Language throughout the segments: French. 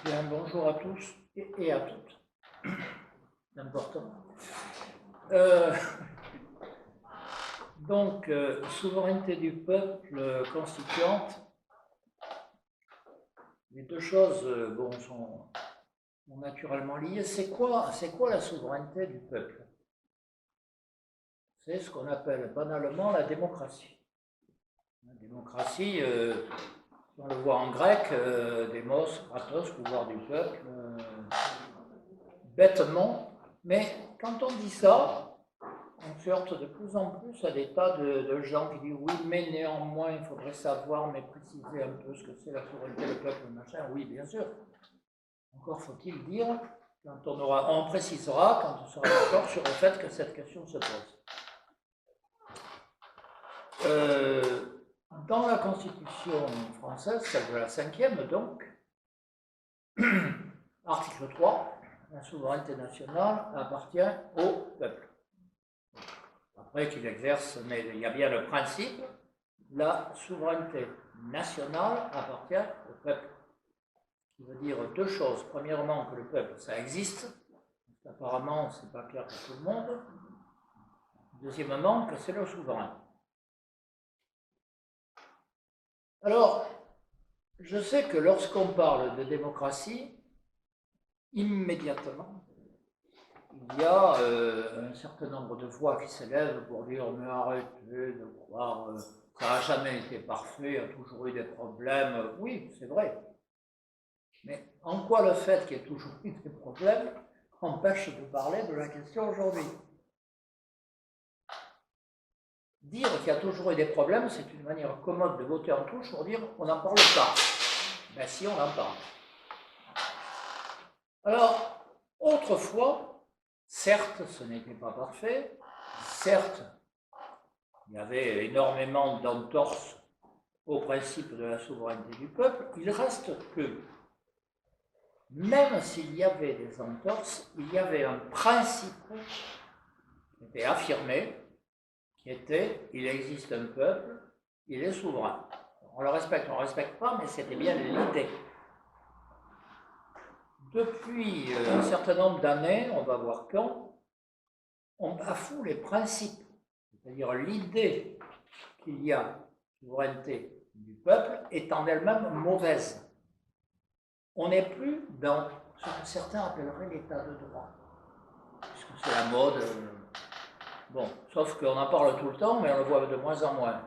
Bien, bonjour à tous et à toutes. C'est important. Donc, souveraineté du peuple constituante. Les deux choses sont naturellement liées. C'est quoi la souveraineté du peuple? C'est ce qu'on appelle banalement la démocratie. La démocratie, on le voit en grec, démos, kratos, pouvoir du peuple, bêtement, mais quand on dit ça, on se heurte de plus en plus à des tas de gens qui disent oui, mais néanmoins, il faudrait savoir, mais préciser un peu ce que c'est la souveraineté du peuple, machin. Oui, bien sûr. Encore faut-il dire, quand on précisera, quand on sera d'accord sur le fait que cette question se pose. Dans la Constitution française, celle de la 5e donc, article 3, la souveraineté nationale appartient au peuple. Après qu'il exerce, mais il y a bien le principe, la souveraineté nationale appartient au peuple. Ce qui veut dire deux choses. Premièrement, que le peuple, ça existe. Apparemment, ce n'est pas clair pour tout le monde. Deuxièmement, que c'est le souverain. Alors, je sais que lorsqu'on parle de démocratie, immédiatement, il y a un certain nombre de voix qui s'élèvent pour dire mais arrêtez de croire, ça n'a jamais été parfait, il y a toujours eu des problèmes. Oui, c'est vrai. Mais en quoi le fait qu'il y ait toujours eu des problèmes empêche de parler de la question aujourd'hui? Dire qu'il y a toujours eu des problèmes, c'est une manière commode de voter en touche pour dire on n'en parle pas. Ben si, on en parle. Alors, autrefois, certes, ce n'était pas parfait, certes, il y avait énormément d'entorses au principe de la souveraineté du peuple, il reste que, même s'il y avait des entorses, il y avait un principe qui était affirmé, qui était il existe un peuple, il est souverain. On le respecte, on ne le respecte pas, mais c'était bien l'idée. Depuis un certain nombre d'années, on va voir quand, on bafoue les principes, c'est-à-dire l'idée qu'il y a souveraineté du peuple est en elle-même mauvaise. On n'est plus dans ce que certains appelleraient l'état de droit, puisque c'est la mode. Bon, sauf qu'on en parle tout le temps, mais on le voit de moins en moins.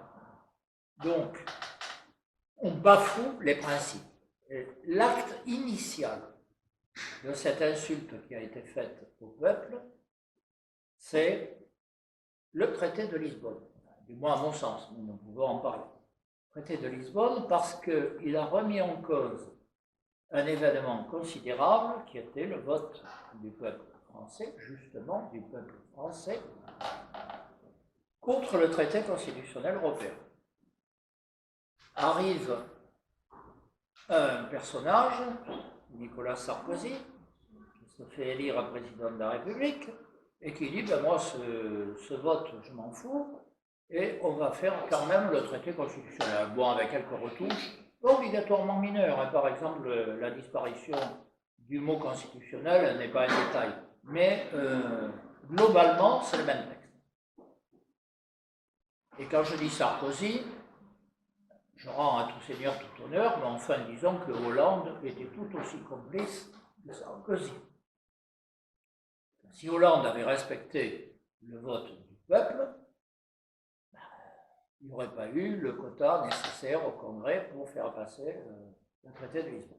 Donc, on bafoue les principes. L'acte initial de cette insulte qui a été faite au peuple, c'est le traité de Lisbonne, du moins à mon sens, nous pouvons en parler. Le traité de Lisbonne parce qu'il a remis en cause un événement considérable qui était le vote du peuple français, justement du peuple français, contre le traité constitutionnel européen. Arrive un personnage, Nicolas Sarkozy, qui se fait élire président de la République, et qui dit ben moi ce vote je m'en fous, et on va faire quand même le traité constitutionnel. Bon, avec quelques retouches, obligatoirement mineures, hein. Par exemple, la disparition du mot constitutionnel n'est pas un détail, mais globalement, c'est le même texte. Et quand je dis Sarkozy, je rends à tout seigneur tout honneur, mais enfin disons que Hollande était tout aussi complice que Sarkozy. Si Hollande avait respecté le vote du peuple, il n'y aurait pas eu le quota nécessaire au Congrès pour faire passer le traité de Lisbonne.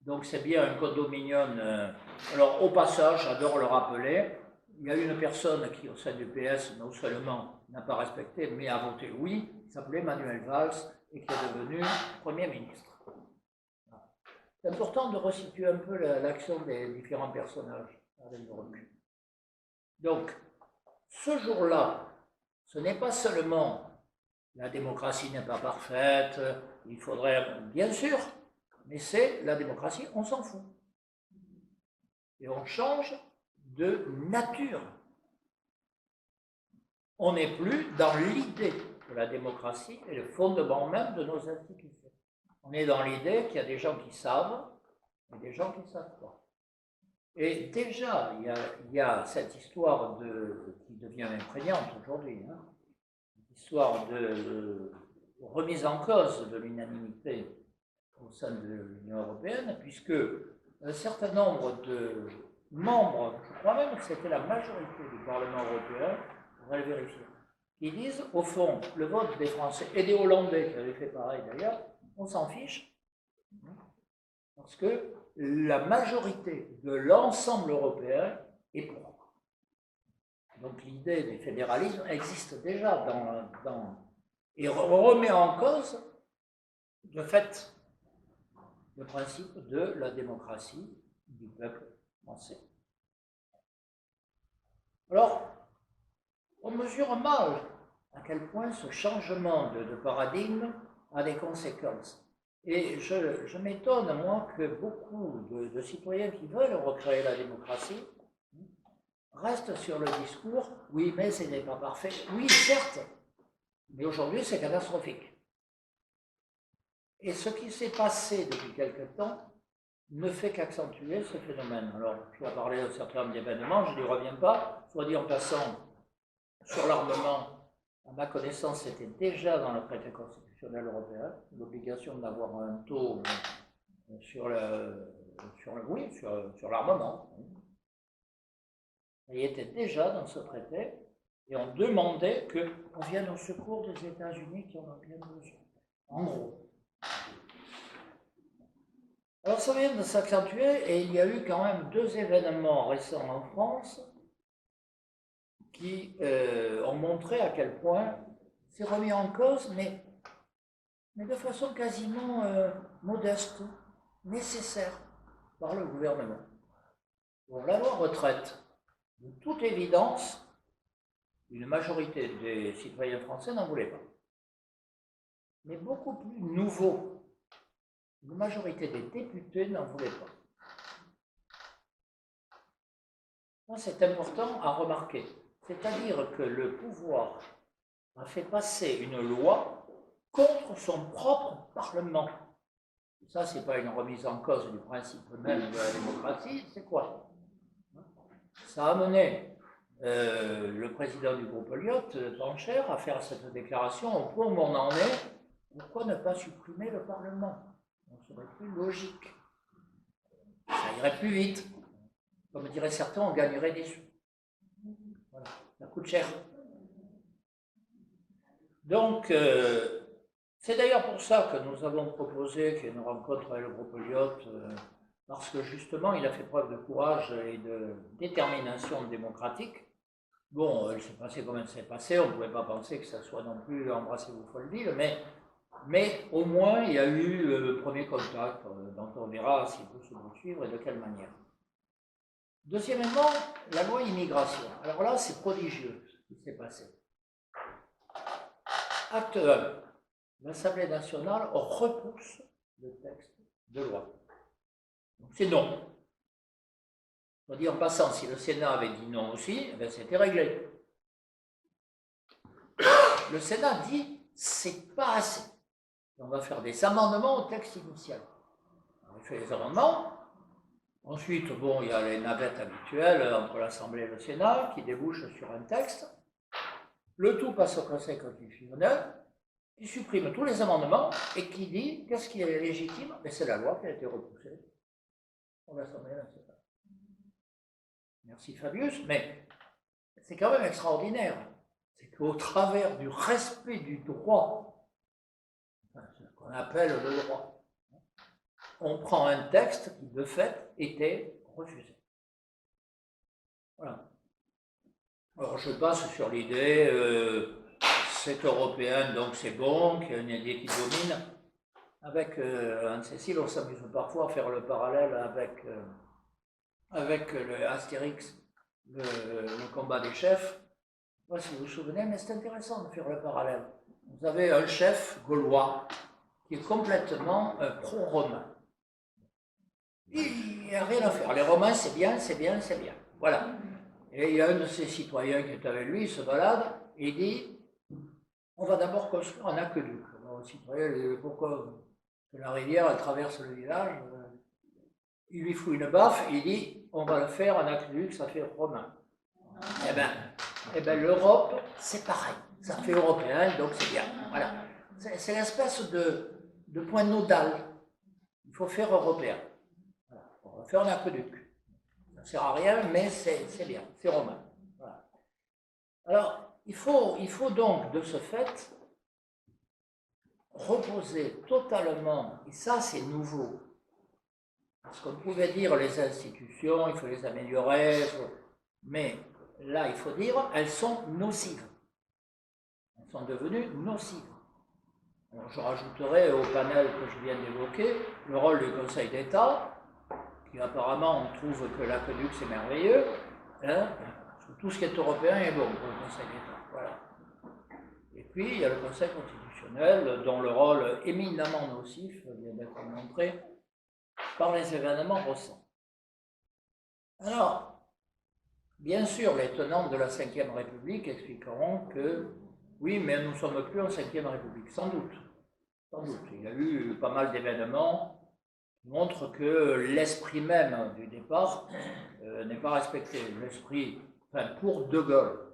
Donc c'est bien un condominium. Alors au passage, j'adore le rappeler, il y a une personne qui au sein du PS non seulement n'a pas respecté, mais a voté oui, qui s'appelait Manuel Valls et qui est devenu Premier ministre. C'est important de resituer un peu l'action des différents personnages avec le recul. Donc, ce jour-là, ce n'est pas seulement la démocratie n'est pas parfaite, il faudrait, bien sûr, mais c'est la démocratie, on s'en fout. Et on change de nature. On n'est plus dans l'idée que la démocratie est le fondement même de nos institutions. On est dans l'idée qu'il y a des gens qui savent et des gens qui ne savent pas. Et déjà, il y a cette histoire qui devient imprégnante aujourd'hui, hein, histoire de remise en cause de l'unanimité au sein de l'Union européenne, puisque un certain nombre de membres, je crois même que c'était la majorité du Parlement européen, on va le vérifier, qui disent, au fond, le vote des Français et des Hollandais, qui avaient fait pareil d'ailleurs, on s'en fiche, parce que la majorité de l'ensemble européen est pour. Donc l'idée du fédéralisme existe déjà et remet en cause, de fait, le principe de la démocratie du peuple français. Alors, on mesure mal à quel point ce changement de paradigme a des conséquences. Et je m'étonne, moi, que beaucoup de citoyens qui veulent recréer la démocratie restent sur le discours « oui, mais ce n'est pas parfait ». Oui, certes, mais aujourd'hui, c'est catastrophique. Et ce qui s'est passé depuis quelque temps ne fait qu'accentuer ce phénomène. Alors, tu as parlé d'un certain nombre d'événements, je n'y reviens pas. Soit dit en passant, sur l'armement, à ma connaissance, c'était déjà dans le traité constitutionnel européen, l'obligation d'avoir un taux sur l'armement. Il était déjà dans ce traité, et on demandait qu'on vienne au secours des États-Unis qui en ont bien besoin. En gros. Alors ça vient de s'accentuer, et il y a eu quand même 2 événements récents en France qui ont montré à quel point c'est remis en cause, mais de façon quasiment modeste, nécessaire par le gouvernement. Bon, la loi retraite, de toute évidence, une majorité des citoyens français n'en voulaient pas. Mais beaucoup plus nouveau, une majorité des députés n'en voulaient pas. C'est important à remarquer. C'est-à-dire que le pouvoir a fait passer une loi contre son propre Parlement. Ça, ce n'est pas une remise en cause du principe même de la démocratie, c'est quoi? Ça a amené le président du groupe Elliott, Pancher, à faire cette déclaration au point où on en est. Pourquoi ne pas supprimer le Parlement? Ça serait plus logique. Ça irait plus vite. Comme diraient certains, on gagnerait des sous. Voilà, ça coûte cher. Donc, c'est d'ailleurs pour ça que nous avons proposé qu'il y ait une rencontre avec le groupe Elliott, parce que justement, il a fait preuve de courage et de détermination démocratique. Bon, il s'est passé comme il s'est passé, on ne pouvait pas penser que ça soit non plus embrassez-vous Folleville, mais au moins, il y a eu le premier contact, dont on verra s'il peut se poursuivre et de quelle manière. Deuxièmement, la loi immigration. Alors là, c'est prodigieux ce qui s'est passé. Acte 1. L'Assemblée nationale repousse le texte de loi. Donc c'est non. On dit en passant, si le Sénat avait dit non aussi, eh c'était réglé. Le Sénat dit c'est pas assez. On va faire des amendements au texte initial. On fait les amendements. Ensuite, bon, il y a les navettes habituelles entre l'Assemblée et le Sénat qui débouchent sur un texte. Le tout passe au Conseil constitutionnel, qui supprime tous les amendements et qui dit qu'est-ce qui est légitime? C'est la loi qui a été repoussée pour l'Assemblée nationale. Merci Fabius, mais c'est quand même extraordinaire. C'est qu'au travers du respect du droit, ce qu'on appelle le droit, on prend un texte qui de fait était refusé. Voilà. Alors je passe sur l'idée, c'est européen donc c'est bon, qu'il y a une idée qui domine. Avec Anne-Cécile, on s'amuse parfois à faire le parallèle avec le Astérix, le combat des chefs. Je ne sais pas si vous vous souvenez, mais c'est intéressant de faire le parallèle. Vous avez un chef gaulois qui est complètement pro-romain. Il n'y a rien à faire. Les Romains, c'est bien, c'est bien, c'est bien. Voilà. Et il y a un de ses citoyens qui est avec lui, il se balade, et il dit on va d'abord construire un aqueduc. Alors le citoyen, il dit pourquoi que la rivière, elle traverse le village. Il lui fout une baffe, il dit, on va le faire en aqueduc, ça fait romain. Eh ben, l'Europe, c'est pareil. Ça fait européen, donc c'est bien. Voilà. C'est l'espèce de point nodal. Il faut faire européen. Voilà. On va faire un aqueduc. Ça ne sert à rien, mais c'est bien. C'est romain. Voilà. Alors, il faut donc, de ce fait, reposer totalement, et ça c'est nouveau, parce qu'on pouvait dire les institutions, il faut les améliorer, mais là il faut dire, elles sont nocives. Elles sont devenues nocives. Alors, je rajouterai au panel que je viens d'évoquer le rôle du Conseil d'État, qui apparemment on trouve que l'aqueduc c'est merveilleux, hein, tout ce qui est européen est bon pour le Conseil d'État. Voilà. Et puis il y a le Conseil constitutionnel, dont le rôle éminemment nocif vient d'être montré par les événements récents. Alors, bien sûr, les tenants de la Ve République expliqueront que oui, mais nous ne sommes plus en Ve République, sans doute. Sans doute. Il y a eu pas mal d'événements qui montrent que l'esprit même du départ n'est pas respecté. L'esprit, enfin, pour De Gaulle,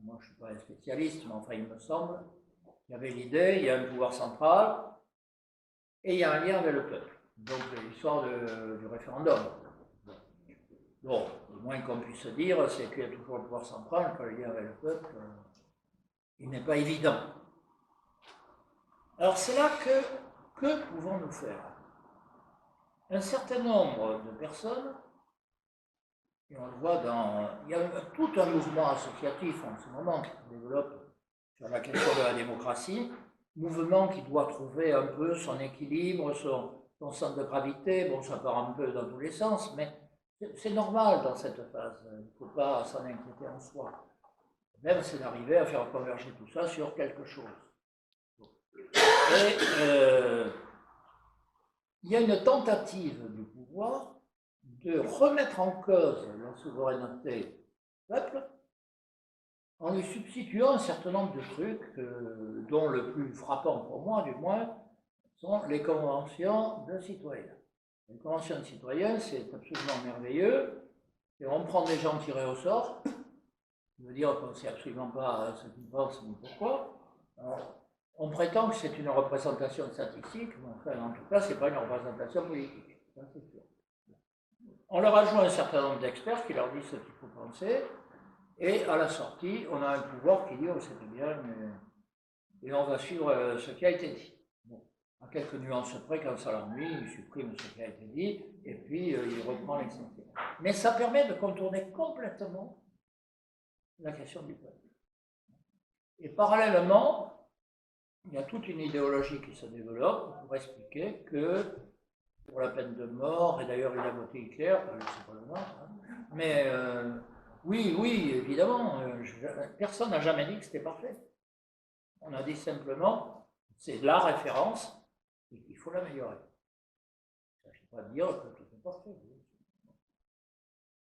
moi je ne suis pas un spécialiste, mais enfin il me semble, il y avait l'idée, il y a un pouvoir central et il y a un lien avec le peuple. Donc l'histoire du référendum. Bon, le moins qu'on puisse dire, c'est qu'il y a toujours le pouvoir central, que le lien avec le peuple, il n'est pas évident. Alors c'est là que pouvons-nous faire? Un certain nombre de personnes, et on le voit il y a tout un mouvement associatif en ce moment qui se développe sur la question de la démocratie, mouvement qui doit trouver un peu son équilibre, son centre de gravité. Bon, ça part un peu dans tous les sens, mais c'est normal dans cette phase. Il ne faut pas s'en inquiéter en soi. Même c'est d'arriver à faire converger tout ça sur quelque chose. Et il y a une tentative du pouvoir de remettre en cause la souveraineté du peuple en lui substituant un certain nombre de trucs, dont le plus frappant pour moi, du moins, sont les conventions de citoyens. Les conventions de citoyens, c'est absolument merveilleux, et on prend des gens tirés au sort, je veux dire qu'on ne sait absolument pas ce qu'ils pensent ni pourquoi. Alors, on prétend que c'est une représentation statistique, mais enfin, en tout cas, ce n'est pas une représentation politique, ça c'est sûr. On leur ajoute un certain nombre d'experts qui leur disent ce qu'il faut penser, et à la sortie, on a un pouvoir qui dit oh, c'est bien, mais... et on va suivre ce qui a été dit. Bon. À quelques nuances près, quand ça l'ennuie, il supprime ce qui a été dit, et puis il reprend l'essentiel. Mais ça permet de contourner complètement la question du peuple. Et parallèlement, il y a toute une idéologie qui se développe pour expliquer que pour la peine de mort, et d'ailleurs il a voté Hitler, je ne sais pas le nom, hein, mais oui, évidemment, personne n'a jamais dit que c'était parfait. On a dit simplement, c'est la référence, et qu'il faut l'améliorer. Ça ne veut pas dire que tout est parfait.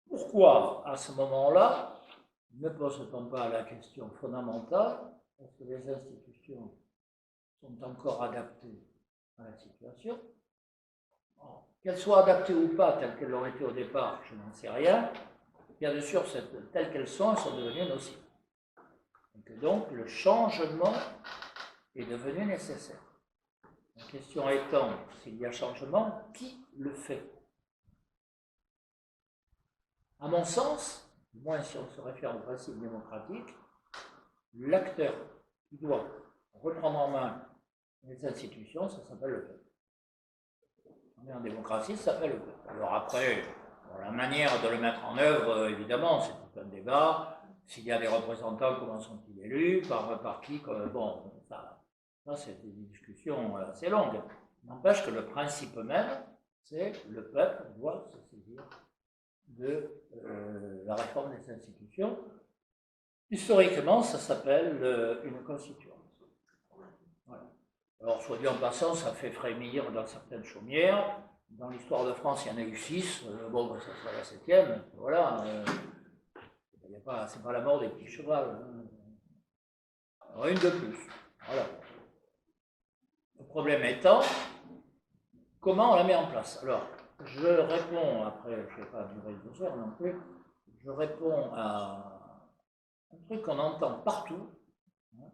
Pourquoi, à ce moment-là, ne pose-t-on pas la question fondamentale, est-ce que les institutions sont encore adaptées à la situation? Qu'elles soient adaptées ou pas, telles qu'elles l'ont été au départ, je n'en sais rien. Bien sûr, telles qu'elles sont devenues nocives. Et que donc, le changement est devenu nécessaire. La question étant, s'il y a changement, qui le fait? À mon sens, du moins si on se réfère au principe démocratique, l'acteur qui doit reprendre en main les institutions, ça s'appelle le peuple. On est en démocratie, ça s'appelle le peuple. Alors après, la manière de le mettre en œuvre, évidemment, c'est tout un débat. S'il y a des représentants, comment sont-ils élus? Par qui? Bon, ça c'est des discussions assez longues. N'empêche que le principe même, c'est que le peuple doit se saisir de la réforme des institutions. Historiquement, ça s'appelle une constituante. Voilà. Alors, soit dit en passant, ça fait frémir dans certaines chaumières. Dans l'histoire de France, il y en a eu 6. Bon, ça sera la 7e. Voilà. C'est pas la mort des petits chevaux. Alors, une de plus. Voilà. Le problème étant comment on la met en place? Alors, je réponds, après, je ne vais pas durer 2 heures non plus, je réponds à un truc qu'on entend partout, hein,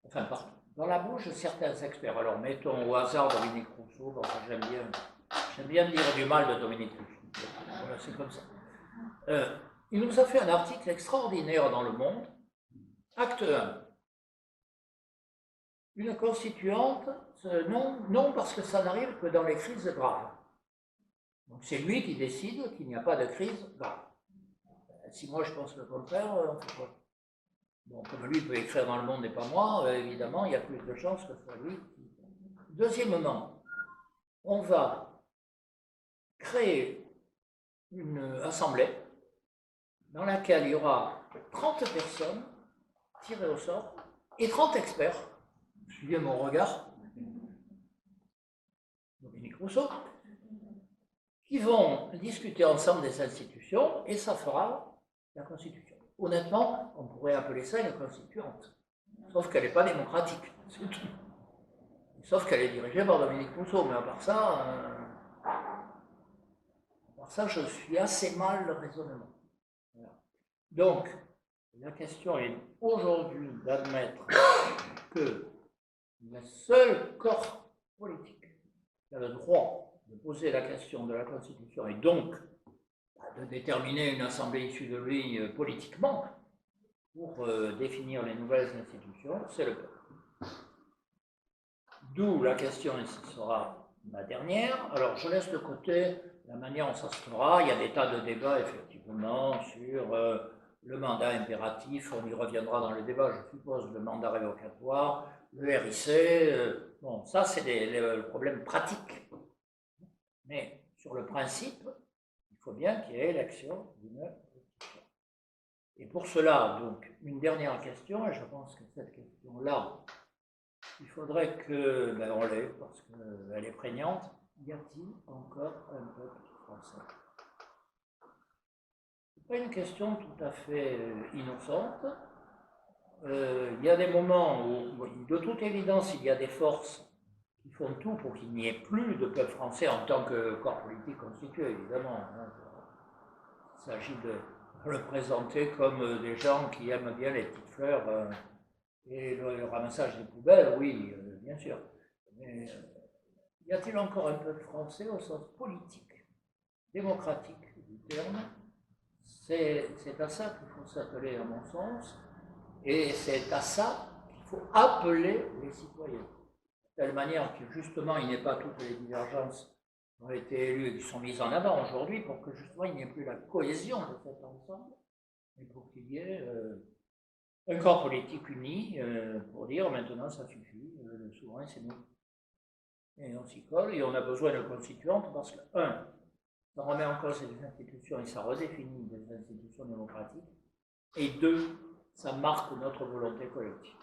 enfin partout, dans la bouche de certains experts. Alors, mettons au hasard Dominique Rousseau, bon, j'aime bien dire du mal de Dominique Rousseau, voilà, c'est comme ça. Il nous a fait un article extraordinaire dans Le Monde, acte 1. Une constituante, non parce que ça n'arrive que dans les crises graves. Donc c'est lui qui décide qu'il n'y a pas de crise grave. Si moi je pense le contraire, on fait quoi? Bon, comme lui peut écrire dans Le Monde et pas moi, évidemment, il y a plus de chances que ce soit lui. Deuxièmement, on va créer une assemblée dans laquelle il y aura 30 personnes tirées au sort et 30 experts, suivez mon regard, Dominique Rousseau, qui vont discuter ensemble des institutions et ça fera la Constitution. Honnêtement, on pourrait appeler ça une constituante, sauf qu'elle n'est pas démocratique, c'est tout. Sauf qu'elle est dirigée par Dominique Rousseau, mais à part ça, je suis assez mal le raisonnement. Voilà. Donc, la question est aujourd'hui d'admettre que le seul corps politique qui a le droit de poser la question de la Constitution et donc de déterminer une assemblée issue de lui politiquement pour définir les nouvelles institutions, c'est le peuple. D'où la question, et ce sera ma dernière. Alors, je laisse de côté la manière dont ça se fera. Il y a des tas de débats, effectivement, sur le mandat impératif. On y reviendra dans le débat, je suppose, le mandat révocatoire, le RIC. Bon, ça, c'est les problèmes pratiques. Mais sur le principe, il faut bien qu'il y ait élection d'une constitution. Et pour cela, donc, une dernière question, et je pense que cette question-là, il faudrait que, on l'ait, parce qu'elle est prégnante. Y a-t-il encore un peuple français? Ce n'est pas une question tout à fait innocente. Il y a des moments où, de toute évidence, il y a des forces qui font tout pour qu'il n'y ait plus de peuple français en tant que corps politique constitué, évidemment. Hein. Il s'agit de le présenter comme des gens qui aiment bien les petites fleurs et le ramassage des poubelles, oui, bien sûr. Mais y a-t-il encore un peuple français au sens politique, démocratique du terme? C'est à ça qu'il faut s'atteler, à mon sens, et c'est à ça qu'il faut appeler les citoyens. De telle manière que justement il n'y ait pas toutes les divergences qui ont été élues et qui sont mises en avant aujourd'hui pour que justement il n'y ait plus la cohésion de cet ensemble, mais pour qu'il y ait un corps politique uni pour dire maintenant ça suffit, le souverain c'est nous. Et on s'y colle et on a besoin de constituantes parce que, ça remet en cause les institutions et ça redéfinit des institutions démocratiques, et 2, ça marque notre volonté collective.